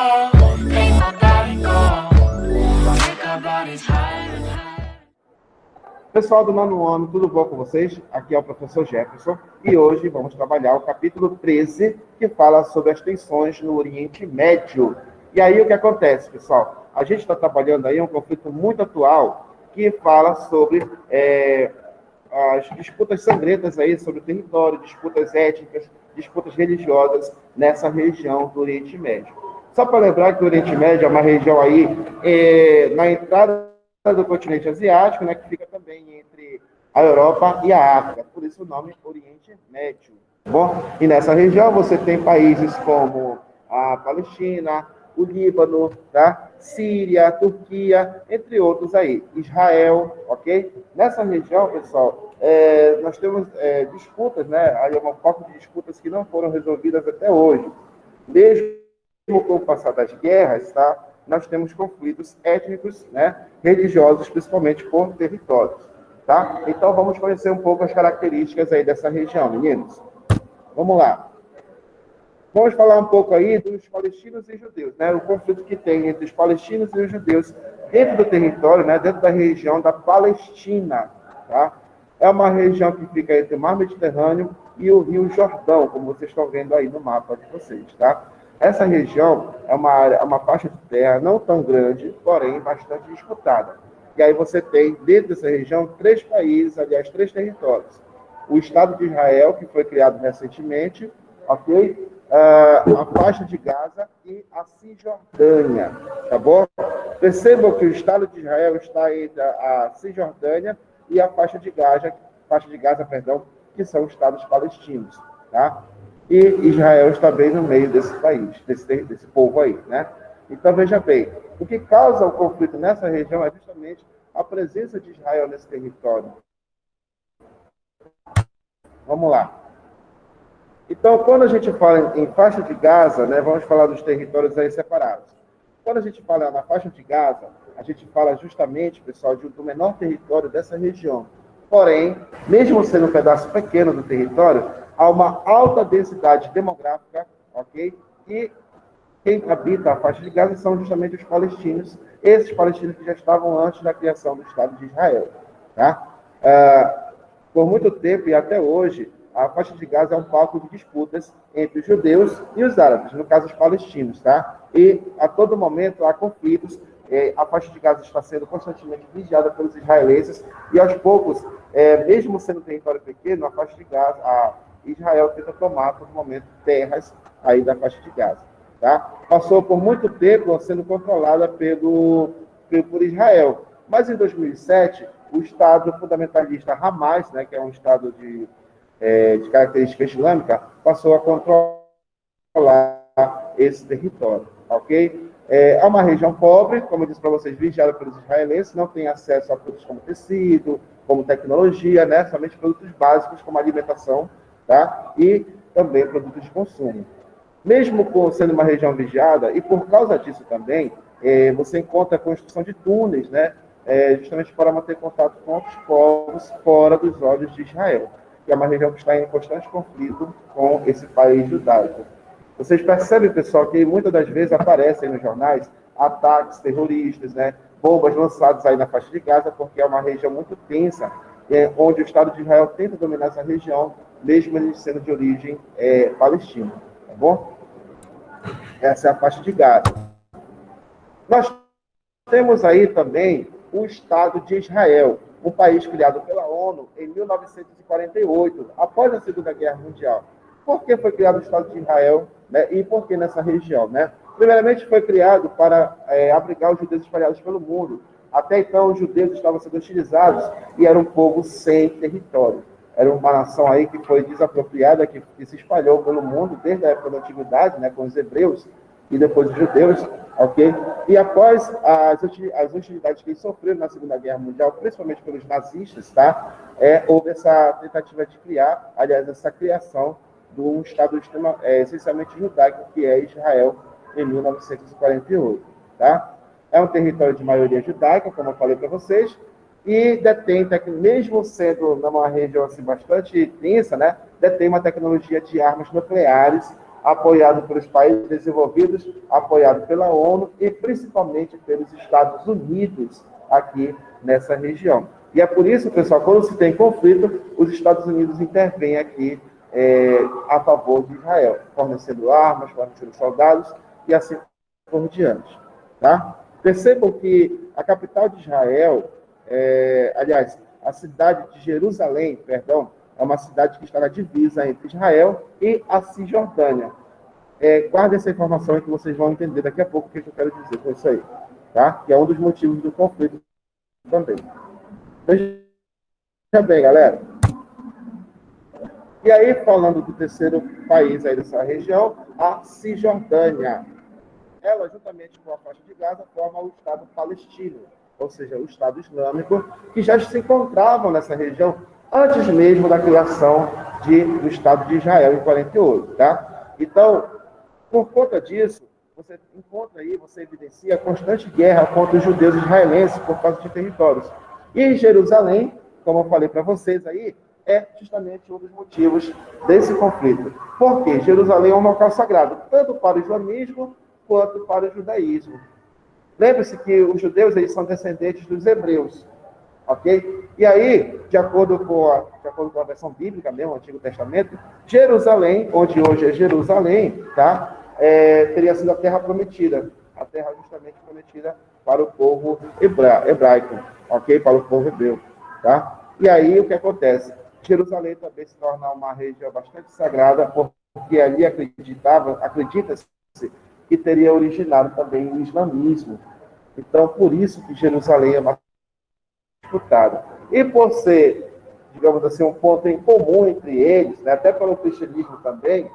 make my body go, make our bodies higher and higher. Pessoal do nono ano, tudo bom com vocês? Aqui é o professor Jefferson e hoje vamos trabalhar o capítulo 13, que fala sobre as tensões no Oriente Médio. E aí o que acontece, pessoal? A gente está trabalhando aí um conflito muito atual que fala sobre as disputas sangrentas aí sobre o território, disputas étnicas, disputas religiosas nessa região do Oriente Médio. Só para lembrar que o Oriente Médio é uma região aí na entrada do continente asiático, né, que fica também entre a Europa e a África, por isso o nome Oriente Médio. Bom, e nessa região você tem países como a Palestina, o Líbano, tá? Síria, Turquia, entre outros aí, Israel, ok? Nessa região, pessoal, nós temos disputas, né? Aí é um foco de disputas que não foram resolvidas até hoje. Mesmo com o passar das guerras, tá? Nós temos conflitos étnicos, né? Religiosos, principalmente por territórios, tá? Então vamos conhecer um pouco as características aí dessa região, meninos. Vamos lá. Vamos falar um pouco aí dos palestinos e judeus, né? O conflito que tem entre os palestinos e os judeus dentro do território, né? Dentro da região da Palestina, tá? É uma região que fica entre o Mar Mediterrâneo e o Rio Jordão, como vocês estão vendo aí no mapa de vocês, tá? Essa região é uma faixa de terra não tão grande, porém bastante disputada. E aí você tem, dentro dessa região, três países, aliás, três territórios. O Estado de Israel, que foi criado recentemente, ok? A faixa de Gaza e a Cisjordânia, tá bom? Percebam que o Estado de Israel está entre a Cisjordânia e a faixa de Gaza, que são estados palestinos, tá? E Israel está bem no meio desse país, desse povo aí, né? Então, veja bem, o que causa o conflito nessa região é justamente a presença de Israel nesse território. Vamos lá. Então, quando a gente fala em faixa de Gaza, né, vamos falar dos territórios aí separados. Quando a gente fala na faixa de Gaza, a gente fala justamente, pessoal, do menor território dessa região. Porém, mesmo sendo um pedaço pequeno do território, há uma alta densidade demográfica, ok? E quem habita a faixa de Gaza são justamente os palestinos, esses palestinos que já estavam antes da criação do Estado de Israel, tá? Por muito tempo e até hoje, a faixa de Gaza é um palco de disputas entre os judeus e os árabes, no caso os palestinos, tá? E a todo momento há conflitos. A faixa de Gaza está sendo constantemente vigiada pelos israelenses e aos poucos, mesmo sendo um território pequeno, a faixa de Gaza, Israel tenta tomar a todo momento terras aí da faixa de Gaza, tá? Passou por muito tempo sendo controlada por Israel, mas em 2007 o Estado fundamentalista Hamas, né, que é um Estado de característica islâmica, passou a controlar esse território, ok? É uma região pobre, como eu disse para vocês, vigiada pelos israelenses, não tem acesso a produtos como tecido, como tecnologia, né? Somente produtos básicos como alimentação, tá? E também produtos de consumo. Mesmo sendo uma região vigiada, e por causa disso também, você encontra a construção de túneis, né? Justamente para manter contato com outros povos fora dos olhos de Israel, que é uma região que está em constante conflito com esse país judaico. Vocês percebem, pessoal, que muitas das vezes aparecem nos jornais ataques terroristas, né? Bombas lançadas aí na faixa de Gaza, porque é uma região muito tensa, onde o Estado de Israel tenta dominar essa região, mesmo ele sendo de origem palestina, tá bom? Essa é a faixa de Gaza. Nós temos aí também o Estado de Israel, um país criado pela ONU em 1948, após a Segunda Guerra Mundial. Por que foi criado o Estado de Israel, né, e por que nessa região? Né? Primeiramente, foi criado para abrigar os judeus espalhados pelo mundo. Até então, os judeus estavam sendo hostilizados e era um povo sem território. Era uma nação aí que foi desapropriada, que se espalhou pelo mundo desde a época da Antiguidade, né, com os hebreus e depois os judeus, ok? E após as hostilidades que eles sofreram na Segunda Guerra Mundial, principalmente pelos nazistas, tá? Houve essa tentativa de criar, aliás, essa criação de um Estado essencialmente judaico, que é Israel, em 1948, tá? É um território de maioria judaica, como eu falei para vocês, e detém, mesmo sendo numa região assim, bastante tensa, né, detém uma tecnologia de armas nucleares apoiado pelos países desenvolvidos, apoiado pela ONU e principalmente pelos Estados Unidos aqui nessa região. E é por isso, pessoal, quando se tem conflito, os Estados Unidos intervêm aqui a favor de Israel, fornecendo armas, fornecendo soldados e assim por diante. Tá? Percebam que a capital de Israel, aliás, a cidade de Jerusalém, perdão, é uma cidade que está na divisa entre Israel e a Cisjordânia. Guardem essa informação que vocês vão entender daqui a pouco o que eu quero dizer com isso aí. Tá? Que é um dos motivos do conflito também. Veja bem, galera. E aí, falando do terceiro país aí dessa região, a Cisjordânia. Ela, juntamente com a faixa de Gaza, forma o Estado palestino, ou seja, o Estado islâmico, que já se encontravam nessa região antes mesmo da criação do Estado de Israel, em 48, tá? Então, por conta disso, você encontra aí, você evidencia a constante guerra contra os judeus israelenses por causa de territórios. E Jerusalém, como eu falei para vocês aí, é justamente um dos motivos desse conflito. Porque Jerusalém é um local sagrado, tanto para o islamismo quanto para o judaísmo. Lembre-se que os judeus eles são descendentes dos hebreus, ok? E aí, de acordo com a versão bíblica mesmo, o Antigo Testamento, Jerusalém, onde hoje é Jerusalém, tá? Teria sido a terra prometida, a terra justamente prometida para o povo hebraico, ok? Para o povo hebreu, tá? E aí, o que acontece? Jerusalém também se torna uma região bastante sagrada, porque ali acredita-se que teria originado também o islamismo. Então, por isso que Jerusalém é mais disputada. E por ser, digamos assim, um ponto em comum entre eles, né, até pelo cristianismo também,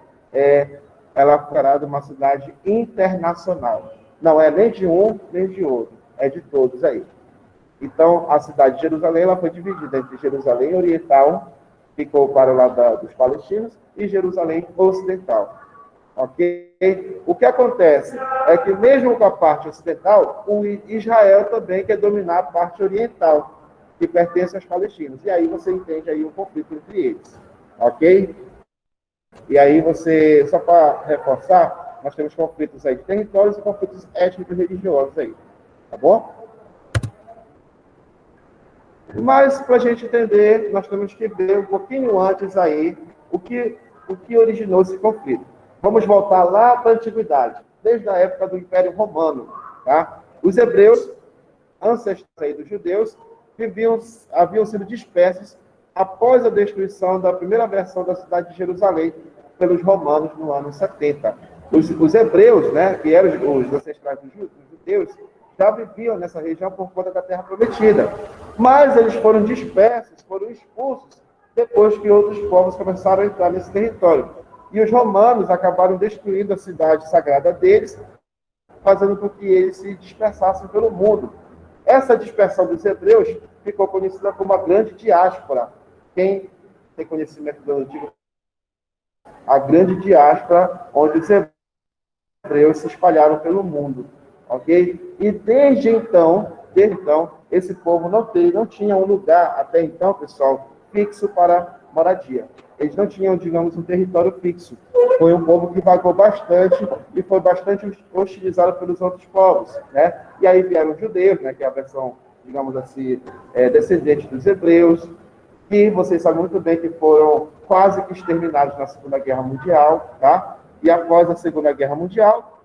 ela é considerada uma cidade internacional. Não é nem de um, nem de outro. É de todos aí. Então, a cidade de Jerusalém ela foi dividida entre Jerusalém Oriental, ficou para o lado dos palestinos, e Jerusalém Ocidental. Ok? O que acontece é que, mesmo com a parte ocidental, o Israel também quer dominar a parte oriental, que pertence aos palestinos. E aí você entende aí um conflito entre eles. Ok? E aí você, só para reforçar, nós temos conflitos aí de territórios e conflitos étnicos e religiosos aí. Tá bom? Mas, para a gente entender, nós temos que ver um pouquinho antes aí o que originou esse conflito. Vamos voltar lá para a Antiguidade, desde a época do Império Romano. Tá? Os hebreus, ancestrais dos judeus, haviam sido dispersos após a destruição da primeira versão da cidade de Jerusalém pelos romanos no ano 70. Os hebreus, né, que eram os ancestrais dos judeus, já viviam nessa região por conta da Terra Prometida. Mas eles foram dispersos, foram expulsos, depois que outros povos começaram a entrar nesse território. E os romanos acabaram destruindo a cidade sagrada deles, fazendo com que eles se dispersassem pelo mundo. Essa dispersão dos hebreus ficou conhecida como a grande diáspora. Quem tem conhecimento do antigo, a grande diáspora, onde os hebreus se espalharam pelo mundo. Ok? E desde então, esse povo não tinha um lugar, até então, pessoal, fixo para moradia. Eles não tinham, digamos, um território fixo. Foi um povo que vagou bastante e foi bastante hostilizado pelos outros povos, né? E aí vieram os judeus, né, que é a versão, digamos assim, descendente dos hebreus, que vocês sabem muito bem que foram quase que exterminados na Segunda Guerra Mundial, tá? E após a Segunda Guerra Mundial,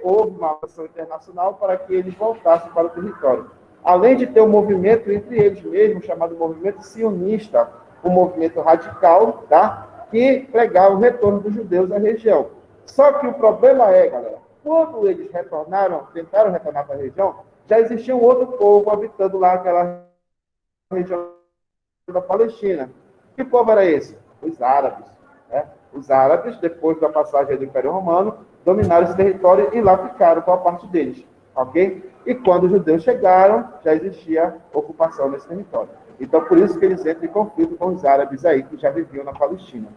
houve uma ação internacional para que eles voltassem para o território. Além de ter um movimento entre eles mesmos, chamado movimento sionista, um movimento radical, tá? Que pregava o retorno dos judeus à região. Só que o problema galera, quando eles tentaram retornar para a região, já existia um outro povo habitando lá aquela região da Palestina. Que povo era esse? Os árabes. Né? Os árabes, depois da passagem do Império Romano, dominaram esse território e lá ficaram com a parte deles. Ok? E quando os judeus chegaram, já existia ocupação nesse território. Então, por isso que eles entram em conflito com os árabes aí, que já viviam na Palestina.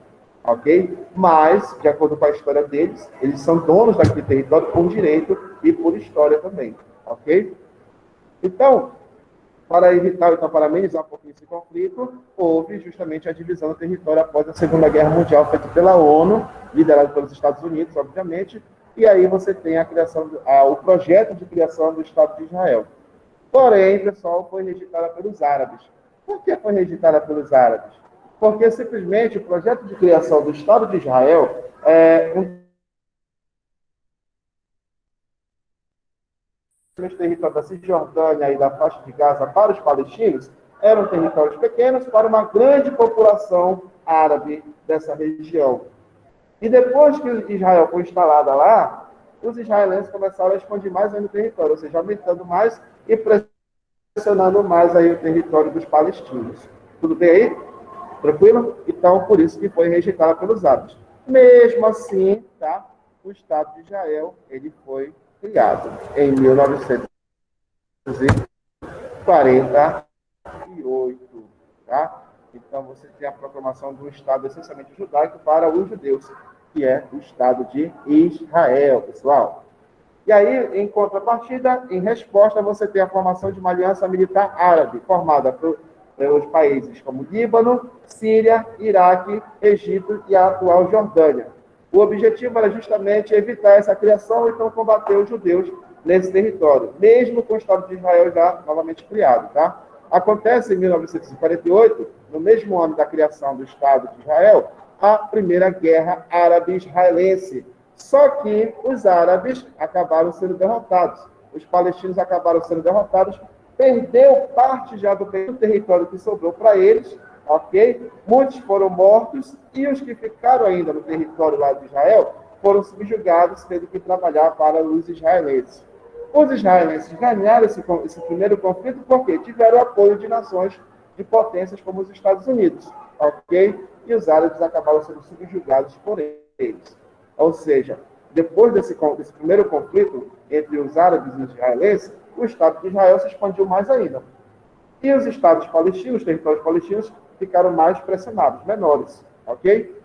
Ok? Mas, de acordo com a história deles, eles são donos daquele território por direito e por história também. Ok? Então, Para evitar, então, para amenizar um pouquinho esse conflito, houve justamente a divisão do território após a Segunda Guerra Mundial, feita pela ONU, liderada pelos Estados Unidos, obviamente, e aí você tem a criação, o projeto de criação do Estado de Israel. Porém, pessoal, foi rejeitada pelos árabes. Por que foi rejeitada pelos árabes? Porque simplesmente o projeto de criação do Estado de Israel os territórios da Cisjordânia e da faixa de Gaza para os palestinos eram territórios pequenos para uma grande população árabe dessa região. E depois que Israel foi instalada lá, os israelenses começaram a expandir mais ainda o território, ou seja, aumentando mais e pressionando mais aí o território dos palestinos. Tudo bem aí? Tranquilo? Então, por isso que foi rejeitada pelos árabes. Mesmo assim, tá? O Estado de Israel, ele foi criado em 1948, tá? Então, você tem a proclamação de um Estado essencialmente judaico para os judeus, que é o Estado de Israel, pessoal. E aí, em contrapartida, em resposta, você tem a formação de uma aliança militar árabe, formada pelos países como Líbano, Síria, Iraque, Egito e a atual Jordânia. O objetivo era justamente evitar essa criação e então combater os judeus nesse território, mesmo com o Estado de Israel já novamente criado, tá? Acontece em 1948, no mesmo ano da criação do Estado de Israel, a Primeira Guerra Árabe-Israelense. Só que os árabes acabaram sendo derrotados, os palestinos acabaram sendo derrotados, perdeu parte já do território que sobrou para eles, ok? Muitos foram mortos e os que ficaram ainda no território lá de Israel foram subjugados, tendo que trabalhar para os israelenses. Os israelenses ganharam esse primeiro conflito porque tiveram apoio de nações, de potências como os Estados Unidos, ok? E os árabes acabaram sendo subjugados por eles. Ou seja, depois desse primeiro conflito entre os árabes e os israelenses, o Estado de Israel se expandiu mais ainda. E os estados palestinos, os territórios palestinos, ficaram mais pressionados, menores, ok?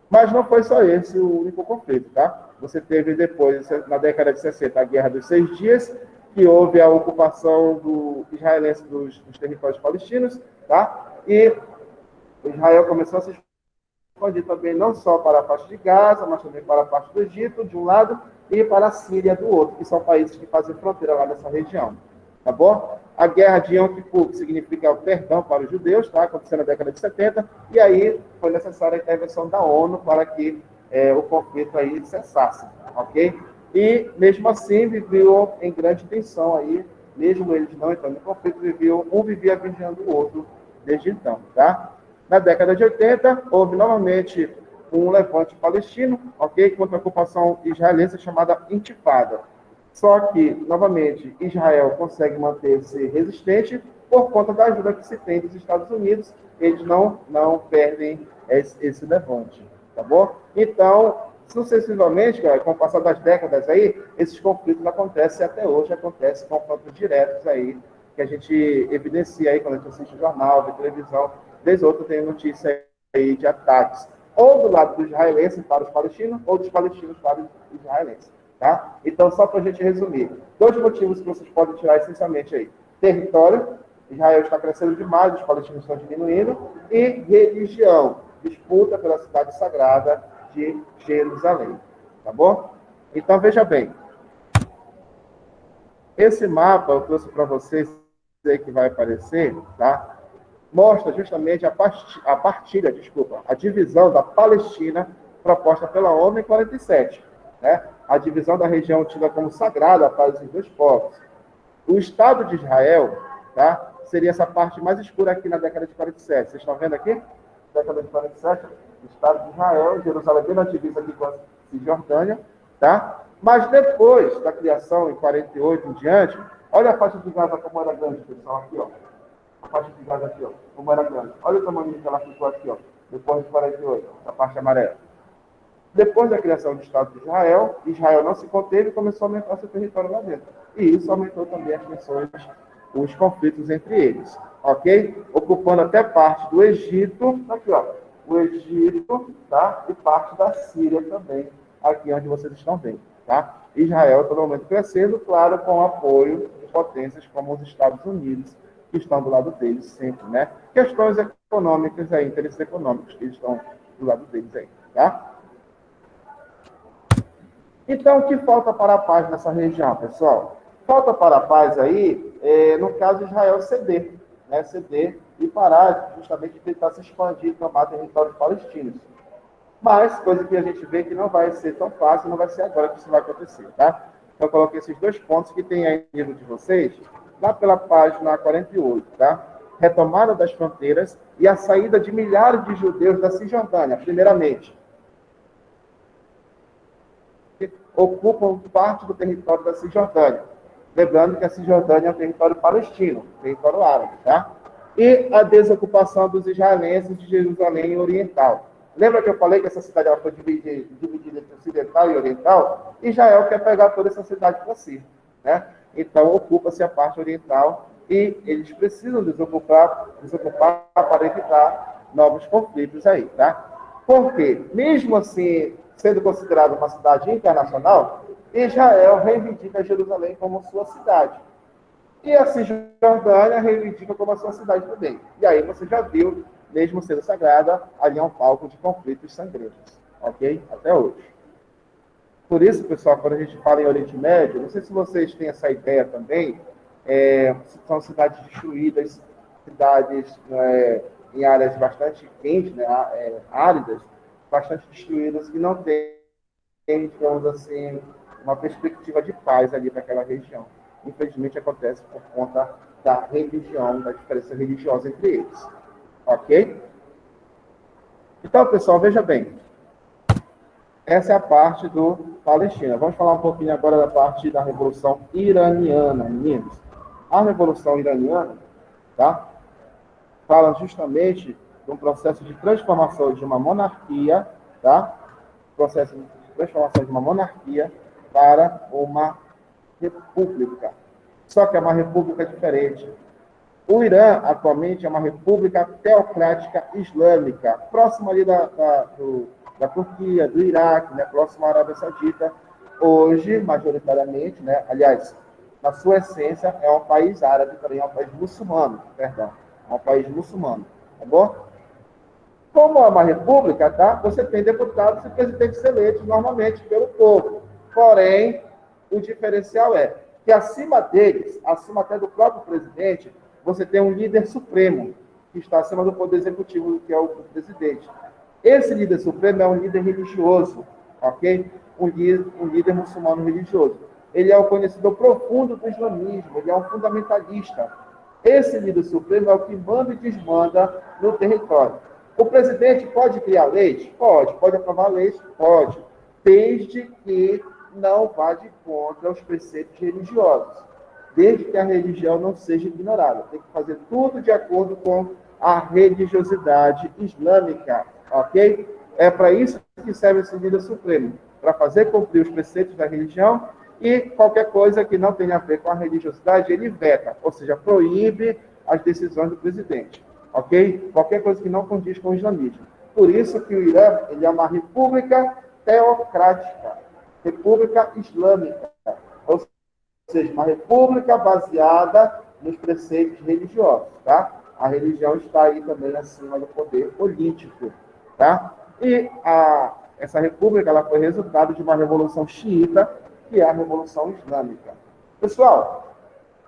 Mas não foi só esse o único conflito, tá? Você teve depois, na década de 60, a Guerra dos 6 Dias, que houve a ocupação do israelense dos territórios palestinos, tá? E Israel começou a se expandir também não só para a faixa de Gaza, mas também para a parte do Egito, de um lado, e para a Síria, do outro, que são países que fazem fronteira lá nessa região. Tá bom? A guerra de Yom Kippur, que significa o perdão para os judeus, tá? Aconteceu na década de 70, e aí foi necessária a intervenção da ONU para que o conflito aí cessasse, ok? E, mesmo assim, viveu em grande tensão aí, mesmo eles não entrando no conflito, um vivia vigiando o outro desde então, tá? Na década de 80, houve novamente um levante palestino, ok? Contra a ocupação israelense chamada Intifada. Só que, novamente, Israel consegue manter-se resistente por conta da ajuda que se tem dos Estados Unidos. Eles não perdem esse levante, tá bom? Então, sucessivamente, com o passar das décadas aí, esses conflitos acontecem até hoje, acontecem conflitos diretos aí, que a gente evidencia aí quando a gente assiste jornal, vê televisão, vez ou outra tem notícia aí de ataques, ou do lado dos israelenses para os palestinos, ou dos palestinos para os israelenses. Tá? Então, só para a gente resumir, 2 motivos que vocês podem tirar essencialmente aí. Território, Israel está crescendo demais, os palestinos estão diminuindo, e religião, disputa pela cidade sagrada de Jerusalém. Tá bom? Então, veja bem. Esse mapa eu trouxe para vocês aí que vai aparecer, tá? Mostra justamente a divisão da Palestina proposta pela ONU em 47, né? A divisão da região tida como sagrada para os 2 povos. O Estado de Israel, tá? Seria essa parte mais escura aqui na década de 47. Vocês estão vendo aqui? Década de 47, o Estado de Israel, Jerusalém bem na divisa aqui com a Cisjordânia, tá? Mas depois da criação, em 48 em diante, olha a faixa de Gaza como era grande, pessoal, aqui, ó. A faixa de Gaza aqui, ó, como era grande. Olha o tamanho que ela ficou aqui, ó, depois de 48, a parte amarela. Depois da criação do Estado de Israel, Israel não se conteve e começou a aumentar seu território lá dentro. E isso aumentou também as tensões, os conflitos entre eles, ok? Ocupando até parte do Egito, aqui ó, o Egito, tá? E parte da Síria também, aqui onde vocês estão vendo, tá? Israel todo momento crescendo, claro, com o apoio de potências como os Estados Unidos que estão do lado deles sempre, né? Questões econômicas aí, interesses econômicos que estão do lado deles aí, tá? Então, o que falta para a paz nessa região, pessoal? Falta para a paz aí, no caso, Israel ceder, né? Ceder e parar justamente de tentar se expandir e tomar territórios palestinos. Mas, coisa que a gente vê que não vai ser tão fácil, não vai ser agora que isso vai acontecer, tá? Então, eu coloquei esses 2 pontos que tem aí no livro de vocês, lá pela página 48, tá? Retomada das fronteiras e a saída de milhares de judeus da Cisjordânia, primeiramente. Que ocupam parte do território da Cisjordânia. Lembrando que a Cisjordânia é um território palestino, território árabe, tá? E a desocupação dos israelenses de Jerusalém Oriental. Lembra que eu falei que essa cidade ela foi dividida entre ocidental e oriental? Israel quer pegar toda essa cidade para si, né? Então, ocupa-se a parte oriental e eles precisam desocupar para evitar novos conflitos aí, tá? Por quê? Mesmo assim, sendo considerada uma cidade internacional, Israel reivindica Jerusalém como sua cidade. E a Cisjordânia reivindica como a sua cidade também. E aí você já viu, mesmo sendo sagrada, ali é um palco de conflitos sangrentos. Ok? Até hoje. Por isso, pessoal, quando a gente fala em Oriente Médio, não sei se vocês têm essa ideia também, são cidades destruídas, cidades em áreas bastante quentes, né, áridas, bastante destruídas, que não têm, digamos assim, uma perspectiva de paz ali para aquela região. Infelizmente acontece por conta da religião, da diferença religiosa entre eles. Ok? Então, pessoal, veja bem. Essa é a parte do Palestina. Vamos falar um pouquinho agora da parte da Revolução Iraniana, meninos. A Revolução Iraniana, tá? Fala justamente de um processo de transformação de uma monarquia, tá? Processo de transformação de uma monarquia para uma república. Só que é uma república diferente. O Irã, atualmente, é uma república teocrática islâmica, próxima ali da Turquia, do Iraque, né, próximo à Arábia Saudita. Hoje, majoritariamente, né, aliás, na sua essência, é um país árabe, também é um país muçulmano, perdão, é um país muçulmano, tá bom? Como é uma república, tá? Você tem deputados e presidentes eleitos normalmente pelo povo. Porém, o diferencial é que acima deles, acima até do próprio presidente, você tem um líder supremo, que está acima do poder executivo, que é o presidente. Esse líder supremo é um líder religioso, ok? Um líder muçulmano religioso. Ele é o conhecedor profundo do islamismo, ele é um fundamentalista. Esse líder supremo é o que manda e desmanda no território. O presidente pode criar leis? Pode aprovar leis? Pode, desde que não vá de contra os preceitos religiosos, desde que a religião não seja ignorada. Tem que fazer tudo de acordo com a religiosidade islâmica, ok? É para isso que serve esse líder supremo, para fazer cumprir os preceitos da religião e qualquer coisa que não tenha a ver com a religiosidade, ele veta, ou seja, proíbe as decisões do presidente, ok? Qualquer coisa que não condiz com o islamismo. Por isso que o Irã ele é uma república teocrática, república islâmica, ou seja, uma república baseada nos preceitos religiosos, tá? A religião está aí também acima do poder político, tá? E essa república ela foi resultado de uma revolução xiita, que é a Revolução Islâmica. Pessoal,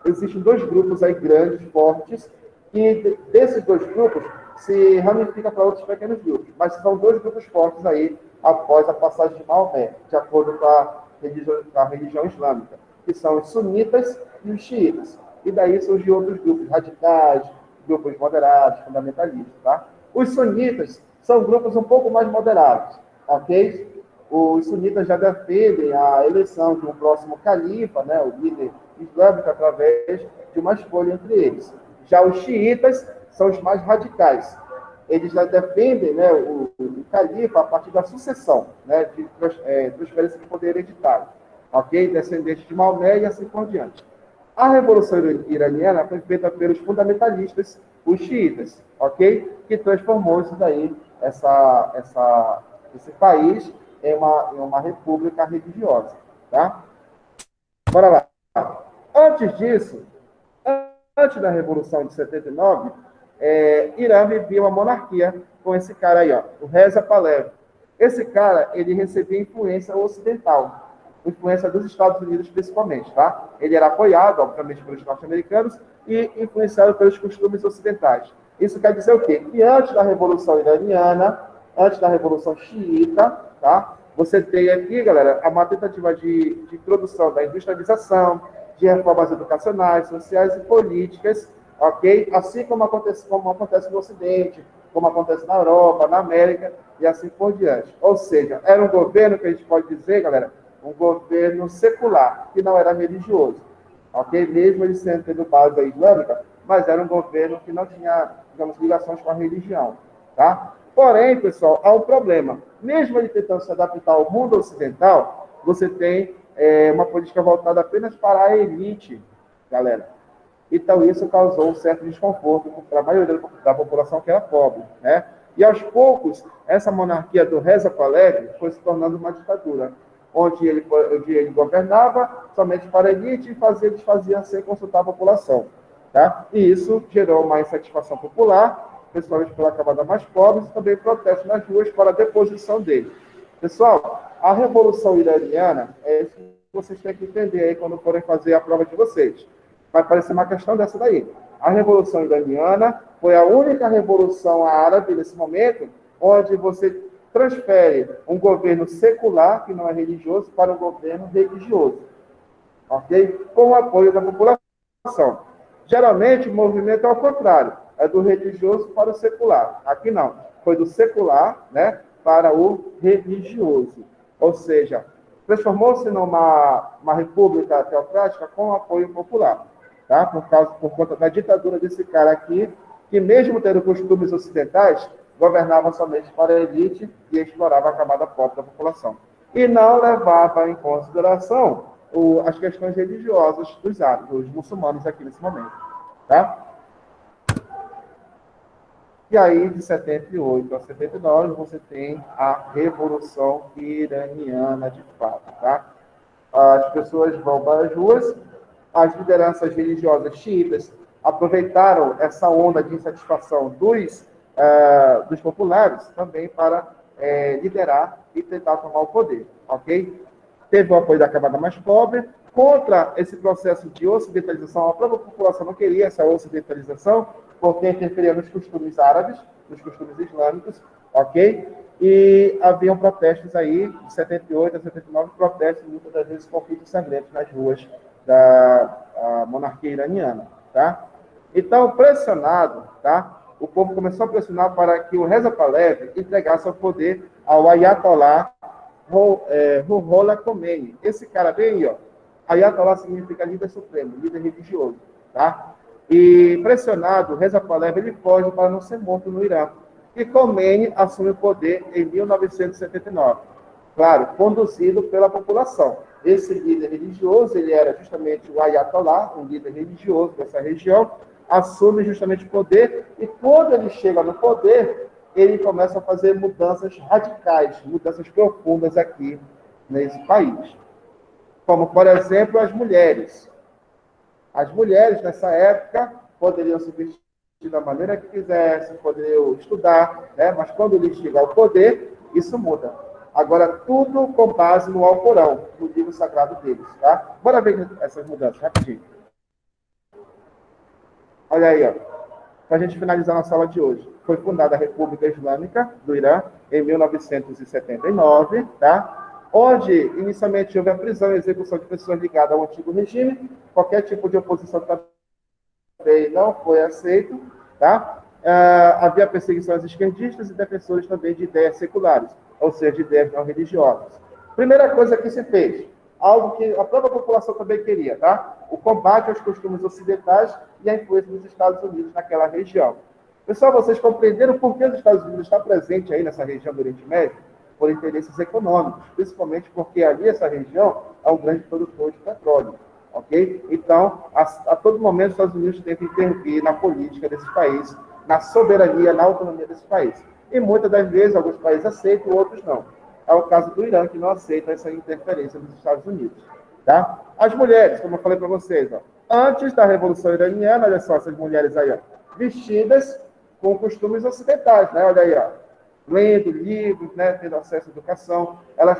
existem 2 grupos aí grandes, fortes, e desses 2 grupos se ramifica para outros pequenos grupos, mas são 2 grupos fortes aí após a passagem de Maomé, de acordo com a religião islâmica, que são os sunitas e os xiitas. E daí surgem outros grupos radicais, grupos moderados, fundamentalistas, tá? Os sunitas são grupos um pouco mais moderados, ok? Os sunitas já defendem a eleição de um próximo califa, né, o líder islâmico, através de uma escolha entre eles. Já os xiitas são os mais radicais. Eles já defendem, né, o califa a partir da sucessão, né, de transferência de poder hereditário, ok? Descendente de Maomé e assim por diante. A Revolução Iraniana foi feita pelos fundamentalistas, os xiitas, ok? Que transformou isso daí, esse país em uma república religiosa, tá? Bora lá. Antes disso, Antes da Revolução de 79, Irã vivia uma monarquia com esse cara aí, ó, o Reza Pahlavi. Esse cara, ele recebia influência ocidental, influência dos Estados Unidos principalmente, tá? Ele era apoiado, obviamente, pelos norte-americanos e influenciado pelos costumes ocidentais. Isso quer dizer o quê? Que antes da Revolução Iraniana, antes da Revolução Xiita, tá? Você tem aqui, galera, uma tentativa de introdução da industrialização, de reformas educacionais, sociais e políticas, ok? Assim como acontece no Ocidente, como acontece na Europa, na América e assim por diante. Ou seja, era um governo que a gente pode dizer, galera, um governo secular, que não era religioso, ok? Mesmo ele sendo tendo base islâmica, mas era um governo que não tinha, digamos, ligações com a religião, tá? Porém, pessoal, há um problema. Mesmo ele tentando se adaptar ao mundo ocidental, você tem uma política voltada apenas para a elite, galera. Então, isso causou um certo desconforto para a maioria da população que era pobre, né? E, aos poucos, essa monarquia do Reza Pahlavi foi se tornando uma ditadura, onde ele governava somente para a elite e desfazia sem consultar a população, tá? E isso gerou uma insatisfação popular, principalmente pela camada mais pobre, e também protestos nas ruas para a deposição dele. Pessoal, a Revolução Iraniana é isso que vocês têm que entender aí quando forem fazer a prova de vocês. Vai parecer uma questão dessa daí. A Revolução Iraniana foi a única revolução árabe nesse momento onde você transfere um governo secular, que não é religioso, para um governo religioso, ok? Com o apoio da população. Geralmente, o movimento é ao contrário, é do religioso para o secular. Aqui não, foi do secular, né, para o religioso. Ou seja, transformou-se numa república teocrática com apoio popular, tá? Por conta da ditadura desse cara aqui, que mesmo tendo costumes ocidentais, governava somente para a elite e explorava a camada pobre da população. E não levava em consideração as questões religiosas dos árabes, dos muçulmanos aqui nesse momento, tá? E aí, de 78 a 79, você tem a Revolução Iraniana de fato, tá? As pessoas vão para as ruas, as lideranças religiosas xiitas aproveitaram essa onda de insatisfação dos populares também para liderar e tentar tomar o poder, ok? Teve o apoio da camada mais pobre. Contra esse processo de ocidentalização, a própria população não queria essa ocidentalização, porque interferia nos costumes árabes, nos costumes islâmicos, ok? E haviam protestos aí, de 78 a 79, protestos, muitas das vezes conflitos sangrentos nas ruas da monarquia iraniana, tá? Então, pressionado, tá? O povo começou a pressionar para que o Reza Pahlavi entregasse o poder ao Ayatollah Ruhollah Khomeini. Esse cara bem aí, ó. Ayatollah significa líder supremo, líder religioso, tá? E pressionado, Reza Pahlavi ele foge para não ser morto no Irã. E Khomeini assume o poder em 1979. Claro, conduzido pela população. Esse líder religioso, ele era justamente o Ayatollah, um líder religioso dessa região, assume justamente o poder, e quando ele chega no poder, ele começa a fazer mudanças radicais, mudanças profundas aqui nesse país. Como, por exemplo, as mulheres. As mulheres, nessa época, poderiam se vestir da maneira que quisessem, poderiam estudar, né? Mas quando ele chega ao poder, isso muda. Agora, tudo com base no Alcorão, no livro sagrado deles, tá? Bora ver essas mudanças, rapidinho. Olha aí, ó. Para a gente finalizar nossa aula de hoje. Foi fundada a República Islâmica do Irã em 1979, tá? Onde, inicialmente, houve a prisão e execução de pessoas ligadas ao antigo regime. Qualquer tipo de oposição também não foi aceito, tá? Havia perseguições esquerdistas e defensores também de ideias seculares, ou seja, de ideias não religiosas. Primeira coisa que se fez, algo que a própria população também queria, tá? O combate aos costumes ocidentais e a influência dos Estados Unidos naquela região. Pessoal, vocês compreenderam por que os Estados Unidos estão presentes aí nessa região do Oriente Médio? Por interesses econômicos, principalmente porque ali essa região é um grande produtor de petróleo, ok? Então, a todo momento, os Estados Unidos têm que intervir na política desses países, na soberania, na autonomia desse país. E muitas das vezes, alguns países aceitam, outros não. É o caso do Irã, que não aceita essa interferência dos Estados Unidos, tá? As mulheres, como eu falei para vocês, ó, Antes da Revolução Iraniana, olha só essas mulheres aí, ó, vestidas com costumes ocidentais, né? Olha aí, ó, lendo livros, né? Tendo acesso à educação. Elas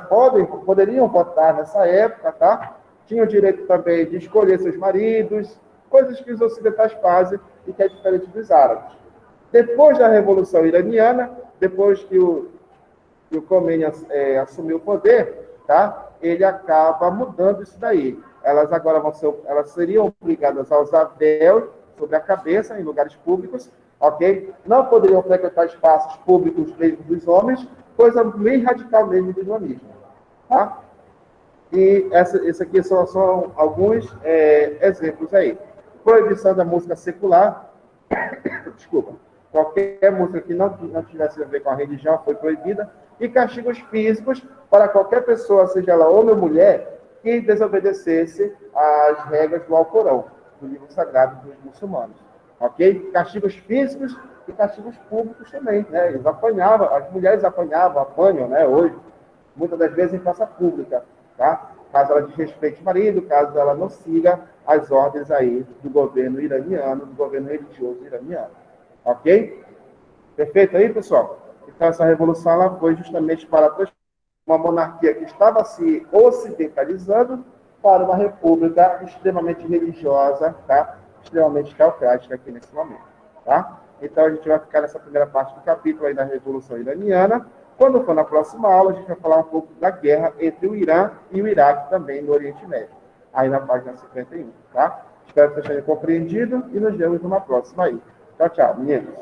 poderiam votar nessa época, tá? Tinham o direito também de escolher seus maridos, coisas que os ocidentais fazem e que é diferente dos árabes. Depois da Revolução Iraniana, depois que o Khomeini assumiu o poder, tá? Ele acaba mudando isso daí. Elas agora elas seriam obrigadas a usar véu sobre a cabeça em lugares públicos, ok? Não poderiam frequentar espaços públicos mesmo dos homens, coisa bem radical mesmo do islamismo, tá? E esse aqui são alguns exemplos aí. Proibição da música secular, desculpa, qualquer música que não tivesse a ver com a religião foi proibida, e castigos físicos para qualquer pessoa, seja ela homem ou mulher, que desobedecesse às regras do Alcorão, do livro sagrado dos muçulmanos. Ok? Castigos físicos e castigos públicos também, né? Eles apanhavam, as mulheres apanham, né? Hoje, muitas das vezes em praça pública, tá? Caso ela desrespeite o marido, caso ela não siga as ordens aí do governo iraniano, do governo religioso iraniano. Ok? Perfeito aí, pessoal? Então, essa revolução ela foi justamente para uma monarquia que estava se ocidentalizando para uma república extremamente religiosa, tá? Extremamente teocrática aqui nesse momento, tá? Então, a gente vai ficar nessa primeira parte do capítulo aí da Revolução Iraniana. Quando for na próxima aula, a gente vai falar um pouco da guerra entre o Irã e o Iraque também no Oriente Médio, aí na página 51, tá? Espero que vocês tenham compreendido e nos vemos numa próxima aí. Tchau, tchau, meninos.